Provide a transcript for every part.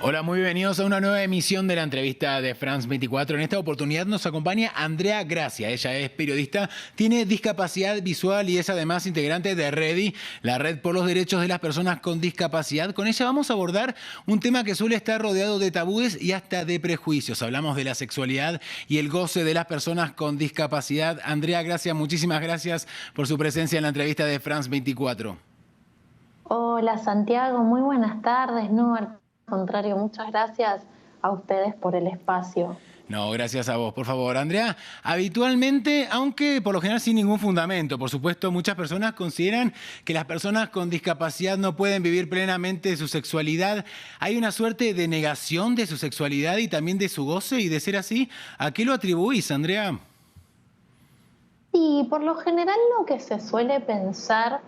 Hola, muy bienvenidos a una nueva emisión de la entrevista de France 24. En esta oportunidad nos acompaña Andrea Gracia. Ella es periodista, tiene discapacidad visual y es además integrante de REDI, la Red por los Derechos de las Personas con Discapacidad. Con ella vamos a abordar un tema que suele estar rodeado de tabúes y hasta de prejuicios. Hablamos de la sexualidad y el goce de las personas con discapacidad. Andrea Gracia, muchísimas gracias por su presencia en la entrevista de France 24. Hola Santiago, muy buenas tardes. No, al contrario, muchas gracias a ustedes por el espacio. No, gracias a vos, por favor. Andrea, habitualmente, aunque por lo general sin ningún fundamento, por supuesto, muchas personas consideran que las personas con discapacidad no pueden vivir plenamente su sexualidad. Hay una suerte de negación de su sexualidad y también de su goce, y de ser así, ¿a qué lo atribuís, Andrea? Y por lo general lo que se suele pensar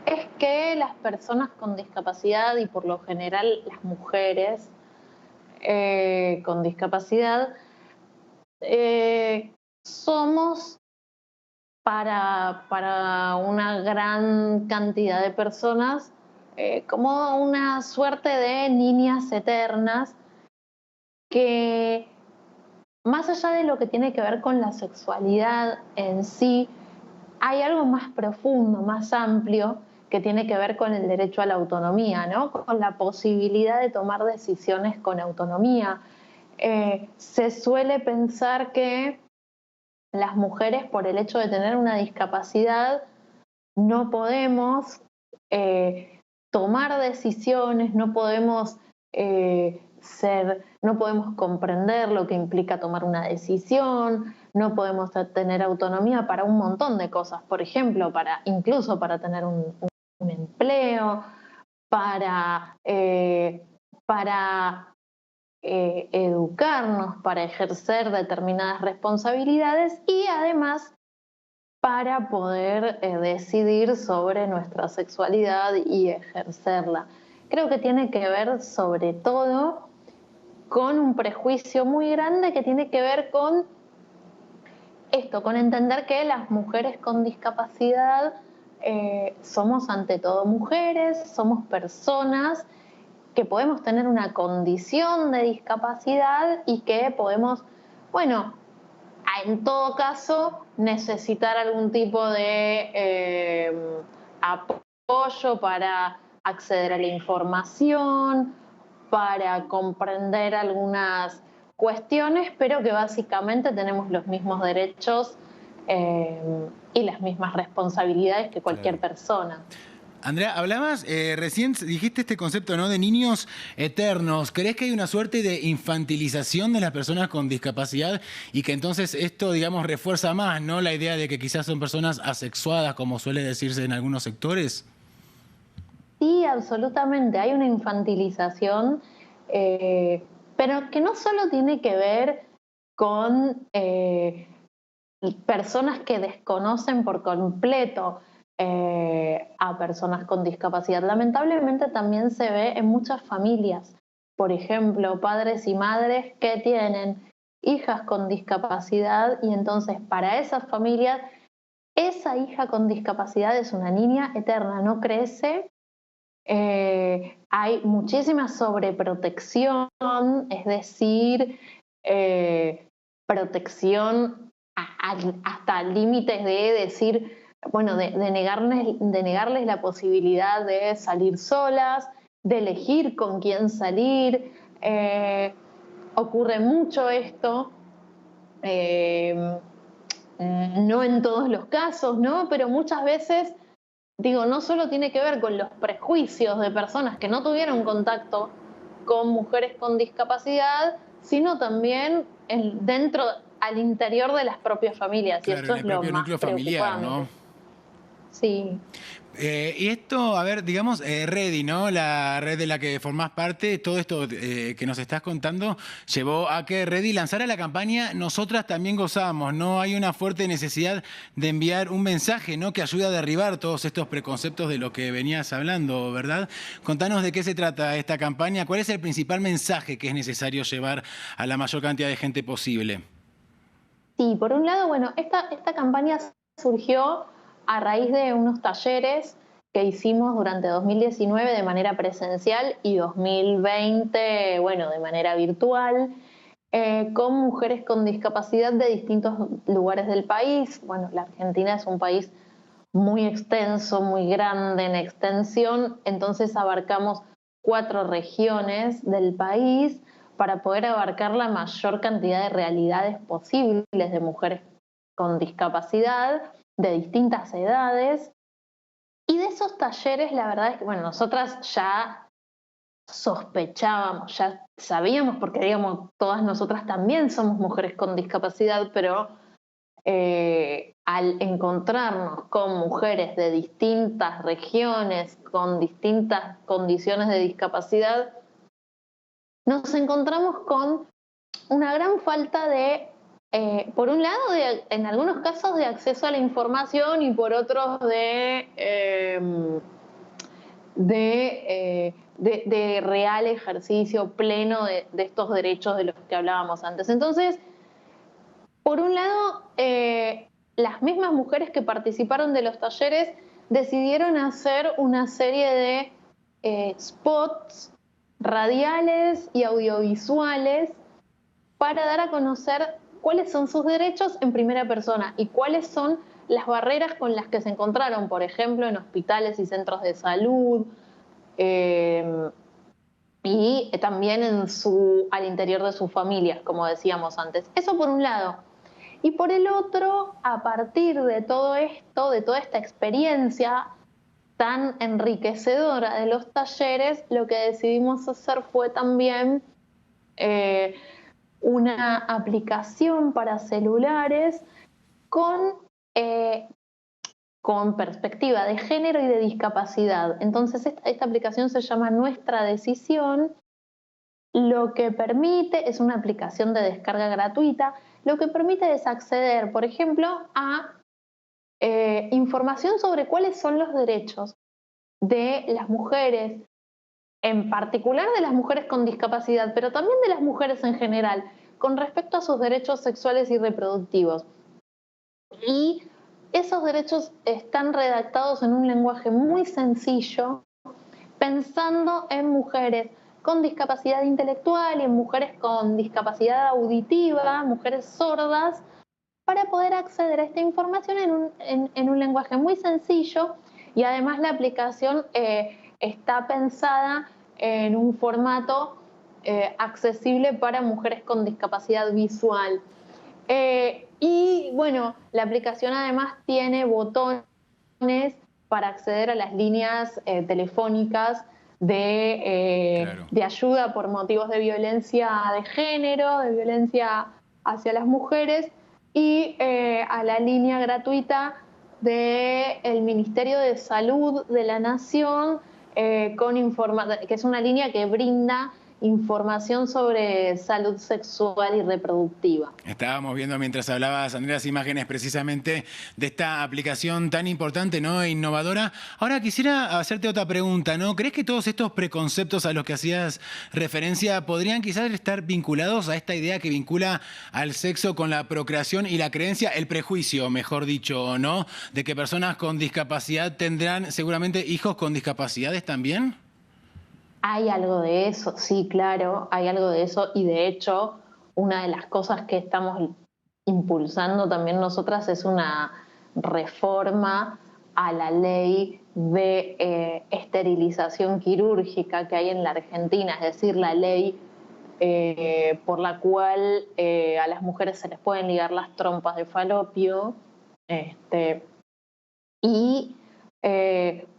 es que las personas con discapacidad y por lo general las mujeres con discapacidad somos para una gran cantidad de personas como una suerte de niñas eternas que más allá de lo que tiene que ver con la sexualidad en sí, hay algo más profundo, más amplio, que tiene que ver con el derecho a la autonomía, ¿no? Con la posibilidad de tomar decisiones con autonomía. Se suele pensar que las mujeres, por el hecho de tener una discapacidad, no podemos tomar decisiones, no podemos no podemos comprender lo que implica tomar una decisión, no podemos tener autonomía para un montón de cosas, por ejemplo, incluso para tener un empleo, para, para educarnos, para ejercer determinadas responsabilidades y además para poder decidir sobre nuestra sexualidad y ejercerla. Creo que tiene que ver sobre todo con un prejuicio muy grande que tiene que ver con esto, con entender que las mujeres con discapacidad somos ante todo mujeres, somos personas que podemos tener una condición de discapacidad y que podemos, bueno, en todo caso, necesitar algún tipo de apoyo para acceder a la información, para comprender algunas cuestiones, pero que básicamente tenemos los mismos derechos y las mismas responsabilidades que cualquier Claro. persona. Andrea, hablabas, recién dijiste este concepto, ¿no?, de niños eternos. ¿Crees que hay una suerte de infantilización de las personas con discapacidad y que entonces esto, digamos, refuerza más, ¿no?, la idea de que quizás son personas asexuadas, como suele decirse en algunos sectores? Sí, absolutamente. Hay una infantilización, pero que no solo tiene que ver con personas que desconocen por completo a personas con discapacidad. Lamentablemente también se ve en muchas familias. Por ejemplo, padres y madres que tienen hijas con discapacidad y entonces para esas familias esa hija con discapacidad es una niña eterna, no crece. Hay muchísima sobreprotección, es decir, protección hasta límites de decir, bueno, de negarles la posibilidad de salir solas, de elegir con quién salir. Ocurre mucho esto, eh, no en todos los casos, ¿no? Pero muchas veces digo, no solo tiene que ver con los prejuicios de personas que no tuvieron contacto con mujeres con discapacidad, sino también dentro, al interior de las propias familias, y Claro, esto en es el lo propio más núcleo familiar, ¿no? preocupante. Sí. Y esto, a ver, digamos, REDI, ¿no?, la red de la que formás parte, todo esto que nos estás contando llevó a que REDI lanzara la campaña Nosotras también gozamos, ¿no? Hay una fuerte necesidad de enviar un mensaje, ¿no?, que ayude a derribar todos estos preconceptos de lo que venías hablando, ¿verdad? Contanos de qué se trata esta campaña, cuál es el principal mensaje que es necesario llevar a la mayor cantidad de gente posible. Sí, por un lado, bueno, esta campaña surgió a raíz de unos talleres que hicimos durante 2019 de manera presencial y 2020, bueno, de manera virtual, con mujeres con discapacidad de distintos lugares del país. Bueno, la Argentina es un país muy extenso, muy grande en extensión, entonces abarcamos 4 regiones del país para poder abarcar la mayor cantidad de realidades posibles de mujeres con discapacidad de distintas edades. Y de esos talleres, la verdad es que, bueno, nosotras ya sospechábamos, ya sabíamos, porque digamos, todas nosotras también somos mujeres con discapacidad, pero al encontrarnos con mujeres de distintas regiones, con distintas condiciones de discapacidad, nos encontramos con una gran falta de, por un lado, en algunos casos de acceso a la información y por otros de real ejercicio pleno de estos derechos de los que hablábamos antes. Entonces, por un lado, las mismas mujeres que participaron de los talleres decidieron hacer una serie de spots radiales y audiovisuales para dar a conocer cuáles son sus derechos en primera persona y cuáles son las barreras con las que se encontraron, por ejemplo, en hospitales y centros de salud, y también al interior de sus familias, como decíamos antes. Eso por un lado. Y por el otro, a partir de todo esto, de toda esta experiencia tan enriquecedora de los talleres, lo que decidimos hacer fue también una aplicación para celulares con, con perspectiva de género y de discapacidad. Entonces esta aplicación se llama Nuestra Decisión. Lo que permite, es una aplicación de descarga gratuita, lo que permite es acceder, por ejemplo, a información sobre cuáles son los derechos de las mujeres, en particular de las mujeres con discapacidad, pero también de las mujeres en general, con respecto a sus derechos sexuales y reproductivos. Y esos derechos están redactados en un lenguaje muy sencillo, pensando en mujeres con discapacidad intelectual y en mujeres con discapacidad auditiva, mujeres sordas, para poder acceder a esta información en un lenguaje muy sencillo, y además la aplicación está pensada en un formato accesible para mujeres con discapacidad visual. Y bueno, la aplicación además tiene botones para acceder a las líneas telefónicas de ayuda por motivos de violencia de género, de violencia hacia las mujeres, y a la línea gratuita del Ministerio de Salud de la Nación, que es una línea que brinda información sobre salud sexual y reproductiva. Estábamos viendo mientras hablabas, Andrea, las imágenes precisamente de esta aplicación tan importante, ¿no?, e innovadora. Ahora quisiera hacerte otra pregunta, ¿no? ¿Crees que todos estos preconceptos a los que hacías referencia podrían quizás estar vinculados a esta idea que vincula al sexo con la procreación y la creencia, el prejuicio, mejor dicho, ¿no?, de que personas con discapacidad tendrán seguramente hijos con discapacidades también? Hay algo de eso, sí, claro, hay algo de eso, y de hecho una de las cosas que estamos impulsando también nosotras es una reforma a la ley de esterilización quirúrgica que hay en la Argentina, es decir, la ley por la cual a las mujeres se les pueden ligar las trompas de falopio, y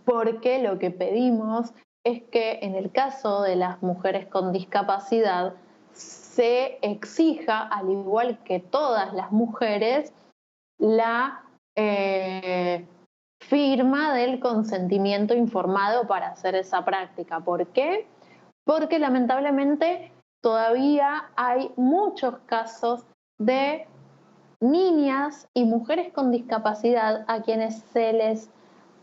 porque lo que pedimos es que en el caso de las mujeres con discapacidad se exija, al igual que todas las mujeres, la firma del consentimiento informado para hacer esa práctica. ¿Por qué? Porque lamentablemente todavía hay muchos casos de niñas y mujeres con discapacidad a quienes se les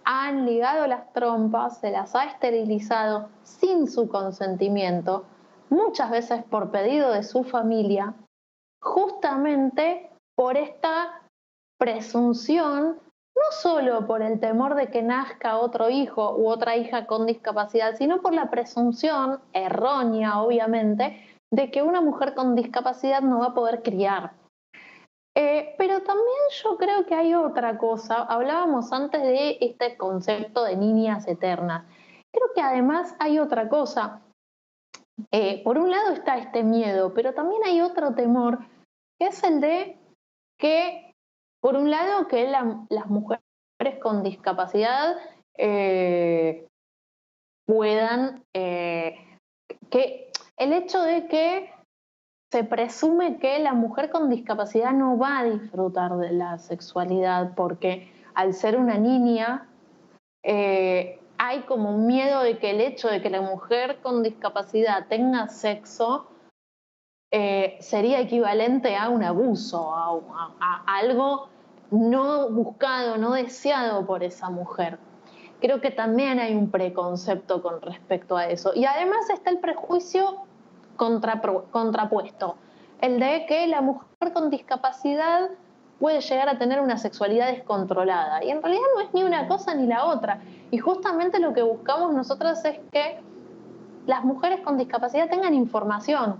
han ligado las trompas, se las ha esterilizado sin su consentimiento, muchas veces por pedido de su familia, justamente por esta presunción no solo por el temor de que nazca otro hijo u otra hija con discapacidad, sino por la presunción, errónea obviamente, de que una mujer con discapacidad no va a poder criar. Pero también yo creo que hay otra cosa. Hablábamos antes de este concepto de niñas eternas. Creo que además hay otra cosa. Por un lado está este miedo, pero también hay otro temor, que es el de que, por un lado, que las mujeres con discapacidad puedan, que el hecho de que se presume que la mujer con discapacidad no va a disfrutar de la sexualidad porque al ser una niña hay como un miedo de que el hecho de que la mujer con discapacidad tenga sexo sería equivalente a un abuso, a algo no buscado, no deseado por esa mujer. Creo que también hay un preconcepto con respecto a eso. Y además está el prejuicio contrapuesto, el de que la mujer con discapacidad puede llegar a tener una sexualidad descontrolada. Y en realidad no es ni una cosa ni la otra. Y justamente lo que buscamos nosotras es que las mujeres con discapacidad tengan información.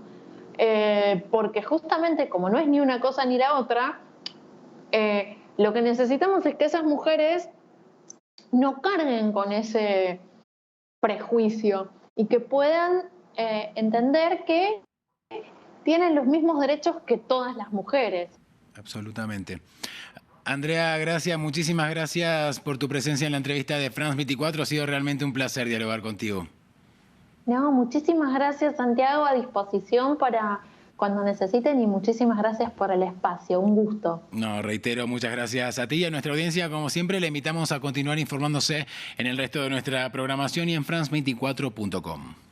Porque justamente como no es ni una cosa ni la otra, lo que necesitamos es que esas mujeres no carguen con ese prejuicio y que puedan entender que tienen los mismos derechos que todas las mujeres. Absolutamente. Andrea Gracia, muchísimas gracias por tu presencia en la entrevista de France 24. Ha sido realmente un placer dialogar contigo. No, muchísimas gracias, Santiago, a disposición para cuando necesiten y muchísimas gracias por el espacio, un gusto. No, reitero, muchas gracias a ti y a nuestra audiencia. Como siempre, le invitamos a continuar informándose en el resto de nuestra programación y en france24.com.